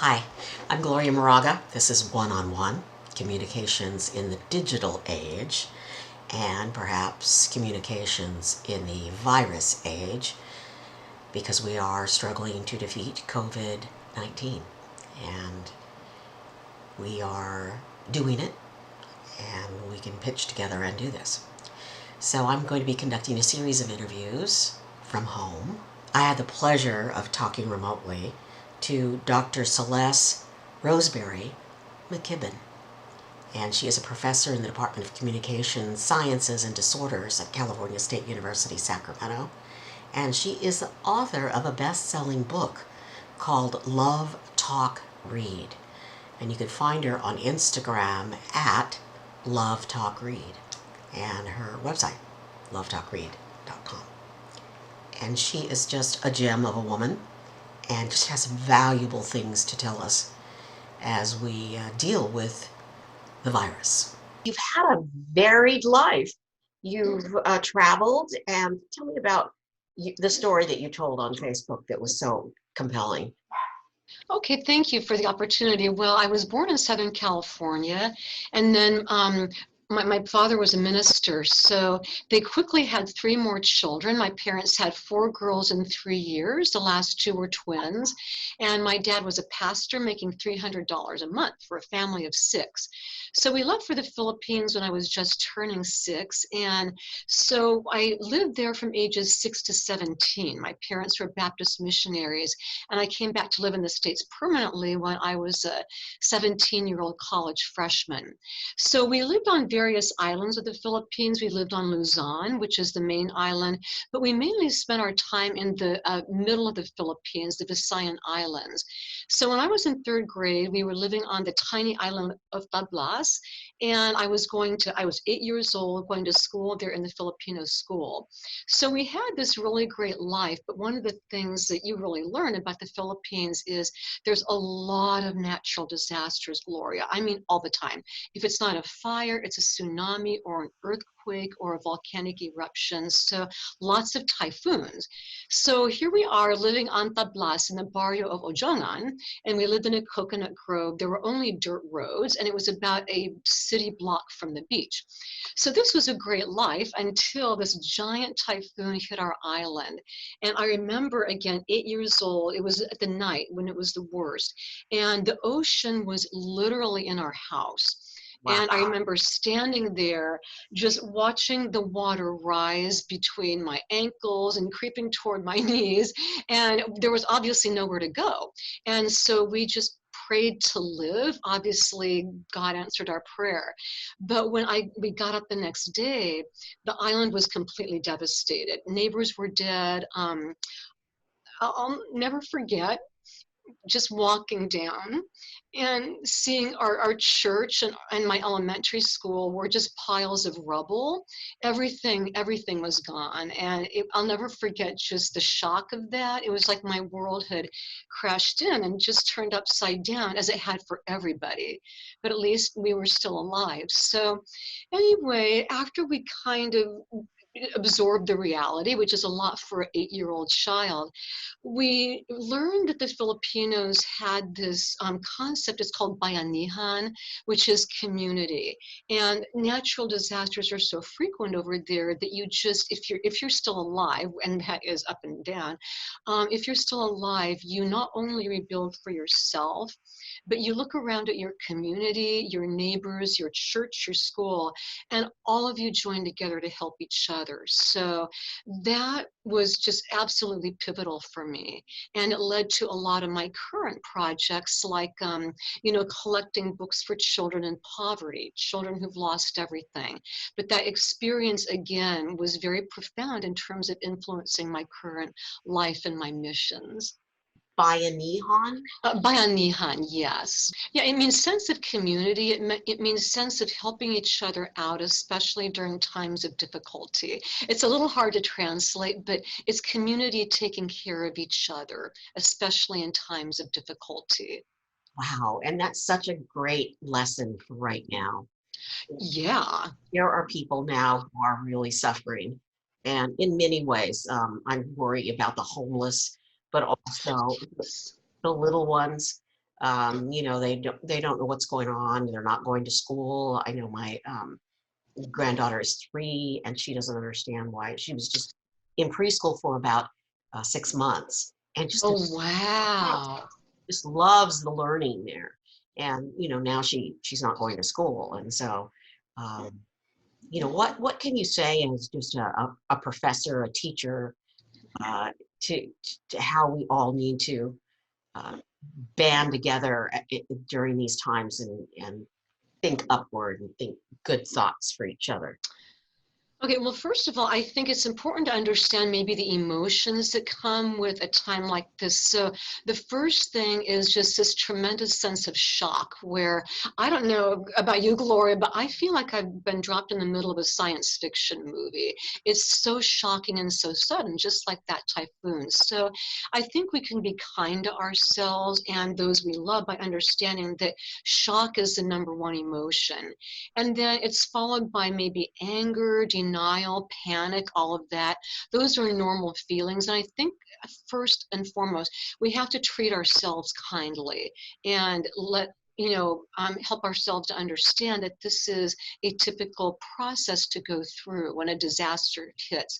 Hi, I'm Gloria Moraga. This is One-on-One, communications in the digital age, and perhaps communications in the virus age, because we are struggling to defeat COVID-19. And we are doing it, and we can pitch together and do this. So I'm going to be conducting a series of interviews from home. I had the pleasure of talking remotely to Dr. Celeste Roseberry-Mckibbin, and she is a professor in the Department of Communication Sciences and Disorders at California State University, Sacramento, and she is the author of a best-selling book called Love Talk Read, and you can find her on Instagram at Love Talk Read, and her website, lovetalkread.com. And she is just a gem of a woman and just has valuable things to tell us as we deal with the virus. You've had a varied life. You've traveled, and tell me about the story that you told on Facebook that was so compelling. Okay, thank you for the opportunity. Well, I was born in Southern California, and then my father was a minister, so they quickly had three more children. My parents had four girls in 3 years. The last two were twins, and my dad was a pastor making $300 a month for a family of six. So we left for the Philippines when I was just turning six, and so I lived there from ages 6 to 17. My parents were Baptist missionaries, and I came back to live in the States permanently when I was a 17-year-old college freshman. So we lived on various islands of the Philippines. We lived on Luzon, which is the main island, but we mainly spent our time in the middle of the Philippines, the Visayan Islands. So when I was in third grade, we were living on the tiny island of Tablas, and I was 8 years old, going to school there in the Filipino school. So we had this really great life, but one of the things that you really learn about the Philippines is there's a lot of natural disasters, Gloria. I mean, all the time. If it's not a fire, it's a tsunami or an earthquake or a volcanic eruption. So lots of typhoons. So here we are living on Tablas in the barrio of Ojongan, and we lived in a coconut grove. There were only dirt roads, and it was about a city block from the beach. So this was a great life until this giant typhoon hit our island. And I remember, again, 8 years old, it was at the night when it was the worst. And the ocean was literally in our house. Wow. And I remember standing there just watching the water rise between my ankles and creeping toward my knees. And there was obviously nowhere to go. And so we just prayed to live. Obviously, God answered our prayer. But when we got up the next day, the island was completely devastated. Neighbors were dead. I'll never forget just walking down and seeing our church and my elementary school were just piles of rubble. Everything was gone. And I'll never forget just the shock of that. It was like my world had crashed in and just turned upside down, as it had for everybody. But at least we were still alive. So anyway, after we kind of absorbed the reality, which is a lot for an 8-year-old child, we learned that the Filipinos had this concept. It's called bayanihan, which is community. And natural disasters are so frequent over there that you just, if you're still alive, and that is up and down, if you're still alive, you not only rebuild for yourself, but you look around at your community, your neighbors, your church, your school, and all of you join together to help each other. So that was just absolutely pivotal for me. And it led to a lot of my current projects, like, collecting books for children in poverty, children who've lost everything. But that experience, again, was very profound in terms of influencing my current life and my missions. Bayanihan? Bayanihan, yes. Yeah, it means sense of community. It means sense of helping each other out, especially during times of difficulty. It's a little hard to translate, but it's community taking care of each other, especially in times of difficulty. Wow, and that's such a great lesson for right now. Yeah. There are people now who are really suffering, and in many ways, I worry about the homeless, but also the little ones. They don't know what's going on. They're not going to school. I know my granddaughter is 3, and she doesn't understand why. She was just in preschool for about 6 months, and Oh, wow. just loves the learning there. And now she's not going to school, and so um, what can you say as just a professor, a teacher, uh, to, to how we all need to uh, band together during these times and think upward and think good thoughts for each other. Okay, well, first of all, I think it's important to understand maybe the emotions that come with a time like this. So, the first thing is just this tremendous sense of shock, where I don't know about you, Gloria, but I feel like I've been dropped in the middle of a science fiction movie. It's so shocking and so sudden, just like that typhoon. So, I think we can be kind to ourselves and those we love by understanding that shock is the number one emotion. And then it's followed by maybe anger, denial, panic, all of that. Those are normal feelings. And I think first and foremost, we have to treat ourselves kindly and help ourselves to understand that this is a typical process to go through when a disaster hits.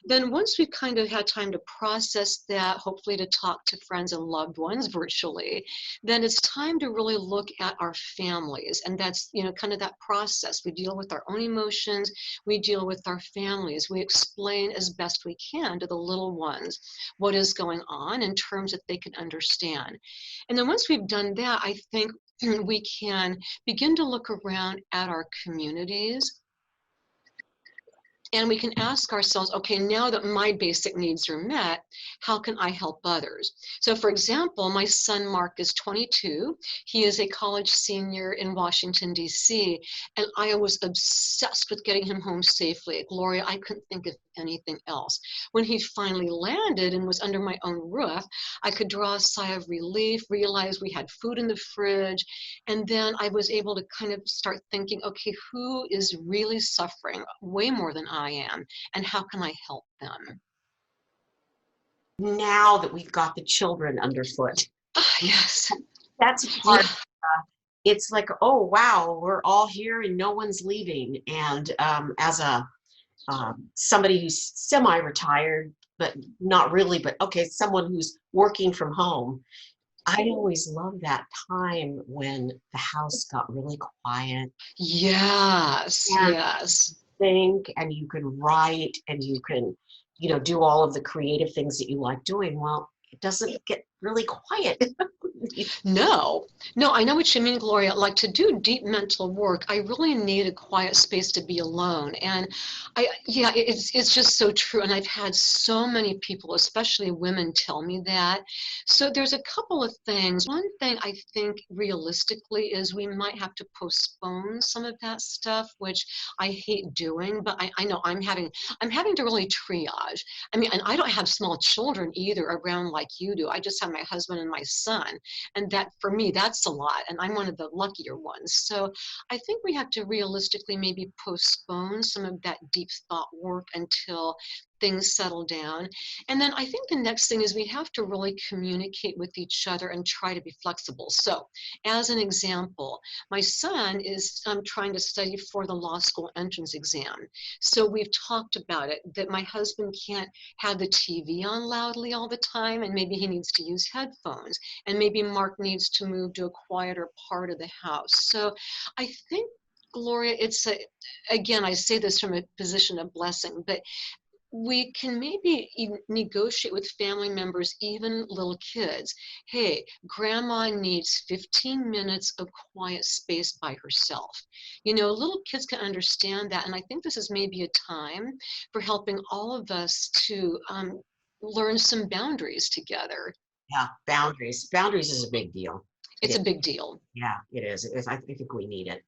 Then once we've kind of had time to process that, hopefully to talk to friends and loved ones virtually, then it's time to really look at our families. And that's, kind of that process. We deal with our own emotions, we deal with our families, we explain as best we can to the little ones what is going on in terms that they can understand. And then once we've done that, I think we can begin to look around at our communities, and we can ask ourselves, okay, now that my basic needs are met, how can I help others? So for example, my son Mark is 22. He is a college senior in Washington, D.C., and I was obsessed with getting him home safely. Gloria, I couldn't think of anything else. When he finally landed and was under my own roof, I could draw a sigh of relief, realize we had food in the fridge, and then I was able to kind of start thinking, okay, who is really suffering way more than I am, and how can I help them? Now that we've got the children underfoot, Ah, yes. that's Yeah. part. It's like, oh wow, we're all here and no one's leaving. And as a somebody who's semi-retired, but not really, but okay, someone who's working from home, I always love that time when the house got really quiet Yes. and Yes. think, and you can write, and you can, do all of the creative things that you like doing. Well, it doesn't get really quiet. No, no, I know what you mean, Gloria. Like to do deep mental work, I really need a quiet space to be alone. And yeah, it's just so true. And I've had so many people, especially women, tell me that. So there's a couple of things. One thing I think realistically is we might have to postpone some of that stuff, which I hate doing, but I know I'm having to really triage. I mean, and I don't have small children either around like you do. I just have my husband and my son. And that for me, that's a lot. And I'm one of the luckier ones. So I think we have to realistically maybe postpone some of that deep thought work until things settle down. And then I think the next thing is we have to really communicate with each other and try to be flexible. So as an example, my son is trying to study for the law school entrance exam. So we've talked about it, that my husband can't have the TV on loudly all the time, and maybe he needs to use headphones, and maybe Mark needs to move to a quieter part of the house. So I think, Gloria, again, I say this from a position of blessing, but we can maybe negotiate with family members, even little kids. Hey, grandma needs 15 minutes of quiet space by herself. Little kids can understand that. And I think this is maybe a time for helping all of us to learn some boundaries together. Yeah, boundaries. Boundaries is a big deal. It It's is. a big deal. Yeah, it is. I think we need it.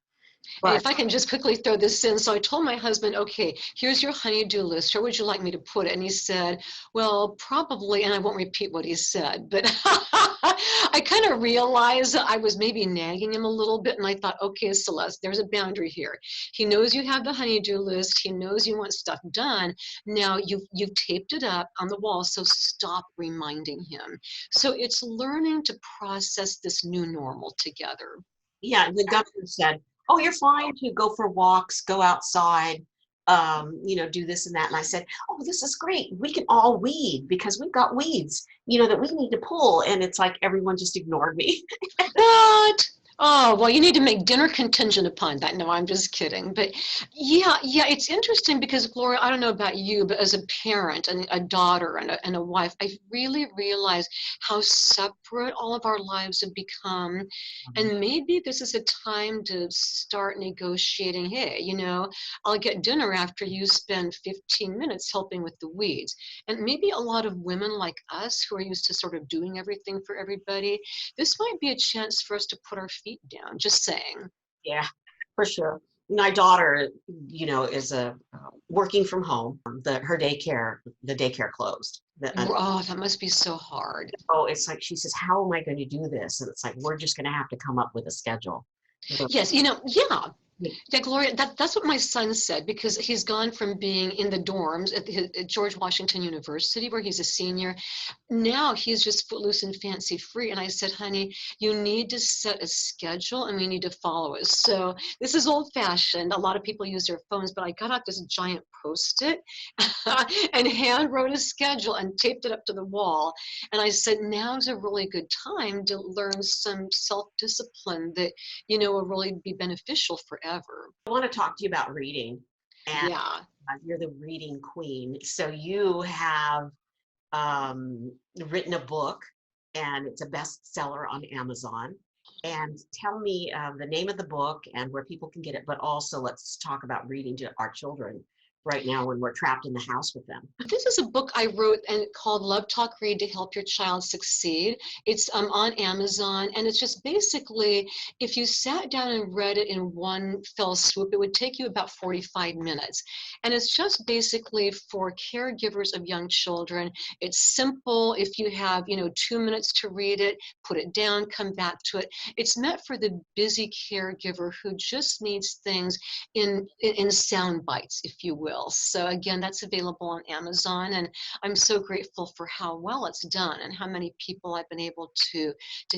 And But if I can just quickly throw this in, so I told my husband, okay, here's your honey-do list. Where would you like me to put it? And he said, well, probably, and I won't repeat what he said, but I kind of realized that I was maybe nagging him a little bit. And I thought, okay, Celeste, there's a boundary here. He knows you have the honey-do list. He knows you want stuff done. Now you've taped it up on the wall, so stop reminding him. So it's learning to process this new normal together. yeah, the governor said, "Oh, you're fine to go for walks, go outside, do this and that." And I said, "Oh, this is great. We can all weed because we've got weeds, that we need to pull." And it's like everyone just ignored me. What? Oh, well, you need to make dinner contingent upon that. No, I'm just kidding. But yeah, it's interesting because, Gloria, I don't know about you, but as a parent and a daughter and a wife, I really realized how separate all of our lives have become. And maybe this is a time to start negotiating. Hey, I'll get dinner after you spend 15 minutes helping with the weeds. And maybe a lot of women like us who are used to sort of doing everything for everybody, this might be a chance for us to put our feet down, just saying. Yeah, for sure. My daughter, is working from home. The daycare closed. Oh, that must be so hard. Oh, it's like she says, "How am I going to do this?" And it's like we're just going to have to come up with a schedule. Yes, yeah. Yeah, Gloria, that's what my son said because he's gone from being in the dorms at George Washington University, where he's a senior. Now he's just footloose and fancy free. And I said, honey, you need to set a schedule and we need to follow it. So this is old fashioned. A lot of people use their phones, but I got out this giant Post-it and hand wrote a schedule and taped it up to the wall. And I said, now's a really good time to learn some self-discipline that, will really be beneficial forever. I want to talk to you about reading, and Yeah. you're the reading queen. So you have written a book, and it's a bestseller on Amazon. And tell me the name of the book and where people can get it, but also let's talk about reading to our children right now when we're trapped in the house with them. This is a book I wrote and called Love Talk Read to Help Your Child Succeed. It's on Amazon, and it's just basically, if you sat down and read it in one fell swoop, it would take you about 45 minutes. And it's just basically for caregivers of young children. It's simple. If you have, 2 minutes to read it, put it down, come back to it. It's meant for the busy caregiver who just needs things in sound bites, if you will. So again, that's available on Amazon, and I'm so grateful for how well it's done and how many people I've been able to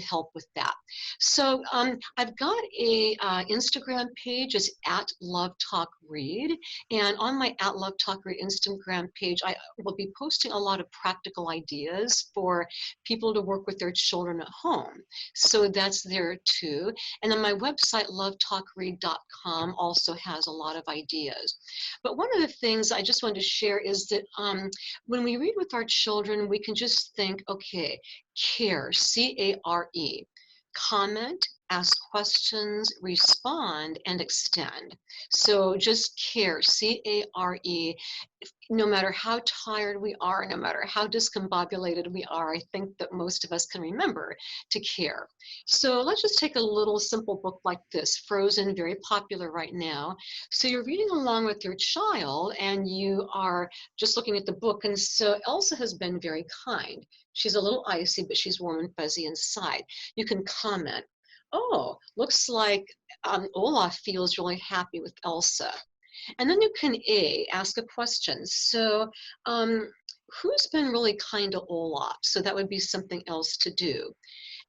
help with that. So I've got a Instagram page. It's at Love Talk Read, and on my at Love Talk Read Instagram page, I will be posting a lot of practical ideas for people to work with their children at home. So that's there too. And then my website, lovetalkread.com, also has a lot of ideas. But one of the things I just wanted to share is that when we read with our children, we can just think, okay, care, C-A-R-E, comment, ask questions, respond, and extend. So just care, C-A-R-E. No matter how tired we are, no matter how discombobulated we are, I think that most of us can remember to care. So let's just take a little simple book like this, Frozen, very popular right now. So you're reading along with your child and you are just looking at the book. And so Elsa has been very kind. She's a little icy, but she's warm and fuzzy inside. You can comment, oh, looks like Olaf feels really happy with Elsa. And then you can ask a question. So who's been really kind to Olaf? So that would be something else to do.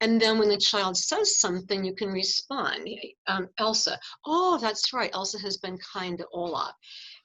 And then when the child says something, you can respond. Elsa, oh, that's right. Elsa has been kind to Olaf.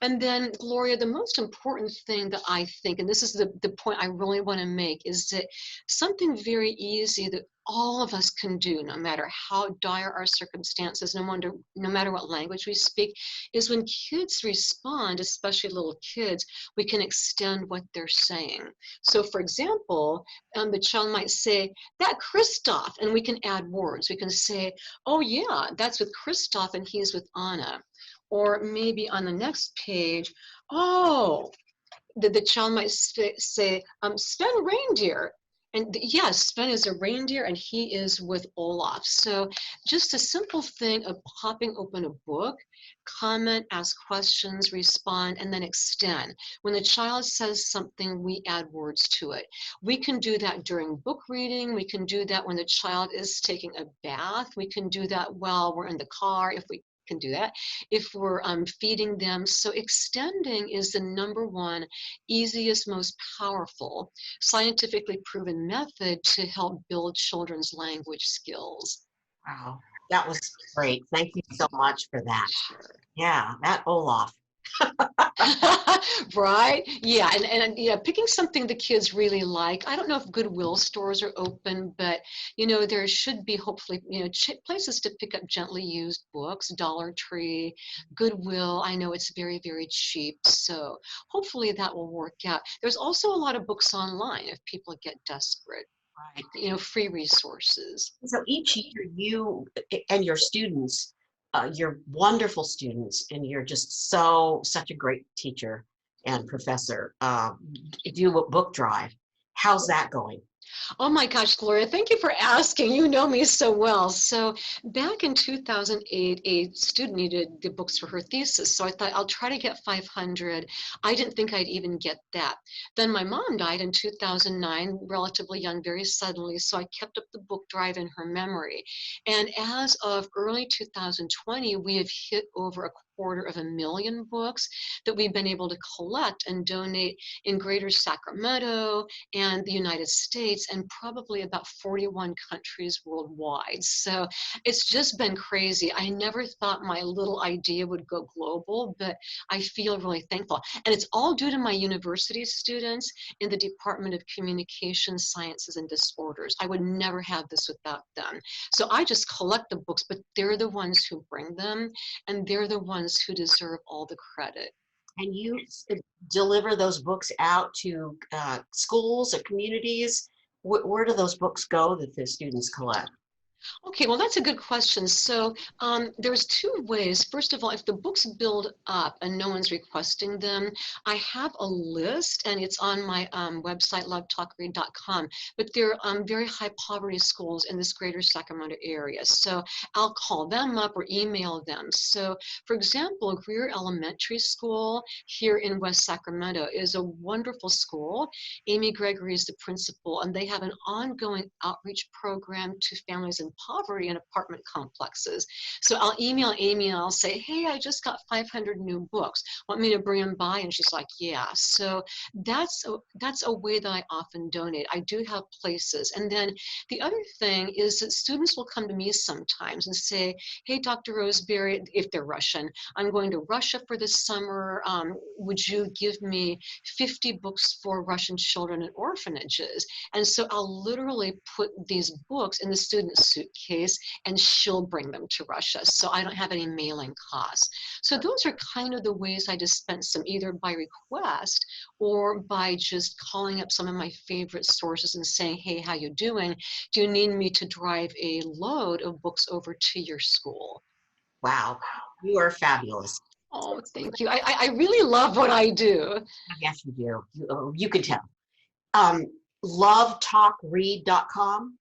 And then, Gloria, the most important thing that I think, and this is the point I really want to make, is that something very easy that all of us can do, no matter how dire our circumstances, no matter what language we speak, is when kids respond, especially little kids, we can extend what they're saying. So, for example, the child might say, that Christoph, and we can add words. We can say, oh yeah, that's with Christoph and he's with Anna. Or maybe on the next page, oh, the child might say, Sven Reindeer And yes, Sven is a reindeer and he is with Olaf. So just a simple thing of popping open a book, comment, ask questions, respond, and then extend. When the child says something, we add words to it. We can do that during book reading. We can do that when the child is taking a bath. We can do that while we're in the car if we can do that, if we're feeding them. So extending is the number one, easiest, most powerful, scientifically proven method to help build children's language skills. Wow, that was great. Thank you so much for that. Sure. Yeah, that Olaf. Right? Yeah, and yeah, picking something the kids really like. I don't know if Goodwill stores are open, but there should be hopefully places to pick up gently used books. Dollar Tree, Goodwill. I know it's very, very cheap, so hopefully that will work out. There's also a lot of books online if people get desperate. Right. Free resources. So each year, you and your students, you're wonderful students, and you're just such a great teacher and professor. Do a book drive. How's that going? Oh my gosh, Gloria, thank you for asking. You know me so well. So back in 2008, a student needed the books for her thesis. So I thought I'll try to get 500. I didn't think I'd even get that. Then my mom died in 2009, relatively young, very suddenly. So I kept up the book drive in her memory. And as of early 2020, we have hit over 250,000 books that we've been able to collect and donate in Greater Sacramento and the United States, and probably about 41 countries worldwide. So it's just been crazy. I never thought my little idea would go global, but I feel really thankful. And it's all due to my university students in the Department of Communication Sciences and Disorders. I would never have this without them. So I just collect the books, but they're the ones who bring them, and they're the ones who deserve all the credit. And you deliver those books out to schools or communities. Where do those books go that the students collect? Okay, well, that's a good question. So there's two ways. First of all, if the books build up and no one's requesting them, I have a list and it's on my website, lovetalkread.com. But they're very high poverty schools in this greater Sacramento area. So I'll call them up or email them. So for example, Greer Elementary School here in West Sacramento is a wonderful school. Amy Gregory is the principal, and they have an ongoing outreach program to families in poverty in apartment complexes. So I'll email Amy and I'll say, hey, I just got 500 new books. Want me to bring them by? And she's like, yeah. So that's a way that I often donate. I do have places. And then the other thing is that students will come to me sometimes and say, hey, Dr. Roseberry, if they're Russian, I'm going to Russia for the summer. Would you give me 50 books for Russian children in orphanages? And so I'll literally put these books in the student suitcase and she'll bring them to Russia. So I don't have any mailing costs. So those are kind of the ways I dispense them, either by request or by just calling up some of my favorite sources and saying, hey, how you doing? Do you need me to drive a load of books over to your school? Wow, you are fabulous. Oh, thank you. I really love what I do. Yes, you do. You can tell. Um, lovetalkread.com.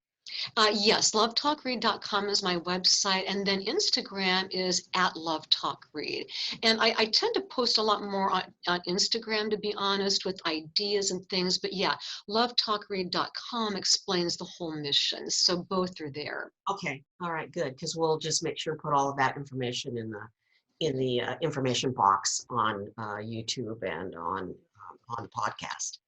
Yes, lovetalkread.com is my website, and then Instagram is at lovetalkread. And I tend to post a lot more on Instagram, to be honest, with ideas and things. But yeah, lovetalkread.com explains the whole mission. So both are there. Okay, all right, good. Because we'll just make sure to put all of that information in the information box on YouTube and on the podcast.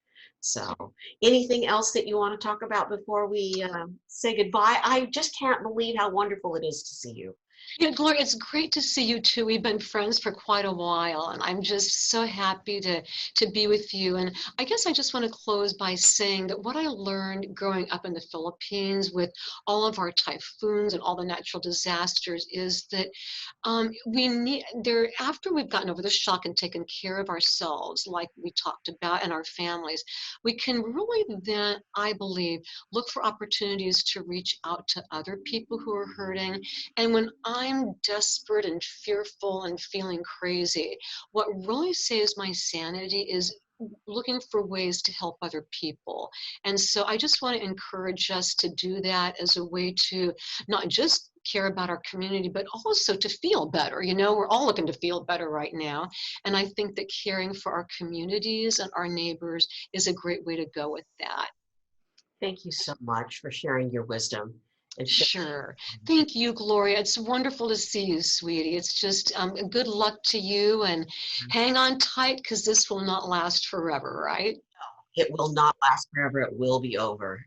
So, anything else that you want to talk about before we say goodbye? I just can't believe how wonderful it is to see you. Yeah, Gloria, it's great to see you too. We've been friends for quite a while, and I'm just so happy to be with you. And I guess I just want to close by saying that what I learned growing up in the Philippines with all of our typhoons and all the natural disasters is that we need there after we've gotten over the shock and taken care of ourselves, like we talked about, and our families, we can really then, I believe, look for opportunities to reach out to other people who are hurting. And when I'm desperate and fearful and feeling crazy, what really saves my sanity is looking for ways to help other people. And so I just want to encourage us to do that as a way to not just care about our community, but also to feel better. You know, we're all looking to feel better right now. And I think that caring for our communities and our neighbors is a great way to go with that. Thank you so much for sharing your wisdom and sharing. Sure. Thank you, Gloria. It's wonderful to see you, sweetie. It's just good luck to you and hang on tight because this will not last forever, right? It will not last forever. It will be over.